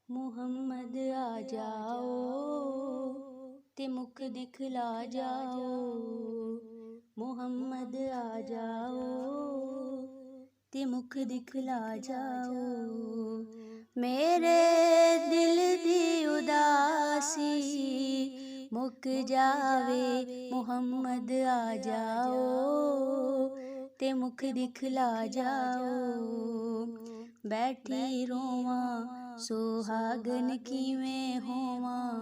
मुहम्मद आ जाओ ते मुख दिखला जाओ। मुहम्मद आ जाओ ते मुख दिखला जाओ। मेरे दिल दी उदासी मुक जावे। मुहम्मद आ जाओ ते मुख दिखला जाओ। बैठी रोवां सुहागन किवें होवां।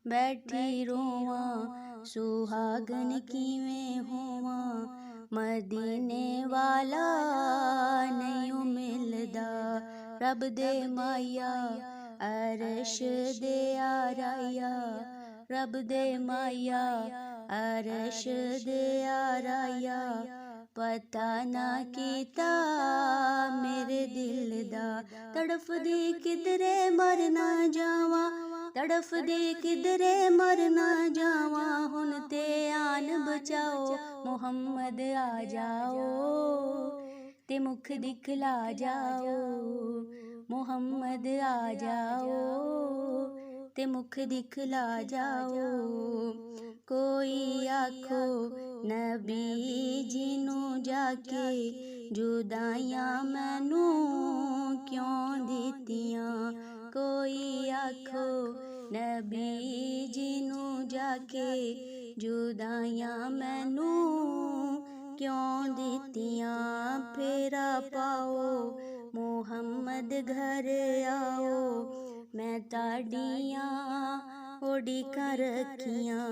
बैठी रोवां सुहागन किवें होवां। मदीने वाला नहीं मिलदा। रब दे माया अरश दे आराया। रब दे माया अरश दे आराया। पता ना कीता मेरे दिल दा। तड़फदी किधरे मर ना जावा। तड़फदी किधरे मर ना जावा। हुन ते आन बचाओ। मुहम्मद आ जाओ ते मुख दिखला जाओ। मुहम्मद आ जाओ ते मुख दिखला जाओ। कोई आखो नबी जी नू जाके जुदाइयां मैनू क्यों दित्तियां। कोई आखो नबी जी नू जाके जुदाइयां मैनू क्यों दित्तियां। फेरा पाओ मुहम्मद घर आओ। मैं ताड़ियां उड़ीकां रखियां।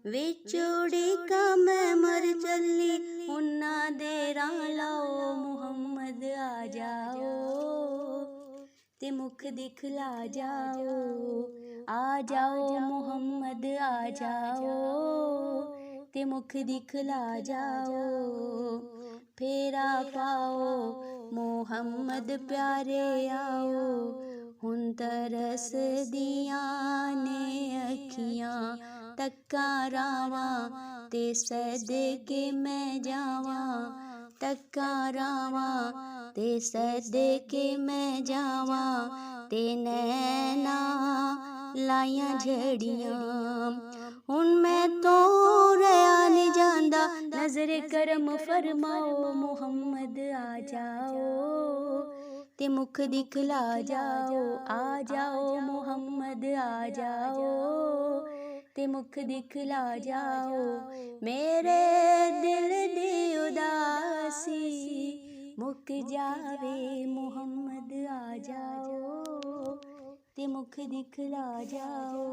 विच उड़ीकां मैं मर चली। उन्ना दे रां लाओ। मुहम्मद आ जाओ ते मुख दिखला जाओ। आ जाओ मुहम्मद आ जाओ ते मुख दिखला जाओ। फेरा पाओ मुहम्मद प्यारे आओ। हुन तरस दियां ने अखियां। तक्कां रावां ते सदके मैं जावां। तक्कां रावां ते सदके मैं जावां। ते नैना लाइयां झड़ियां। हुन मैं तो रहा नहीं जांदा। नजर करम फरमाओ। मुहम्मद आ जाओ ते मुख दिखला जाओ। आ जाओ मुहम्मद आ जाओ ते मुख दिखला जाओ। मेरे दिल दी उदासी मुक जावे। मुहम्मद आ जाओ ते मुख दिखला जाओ।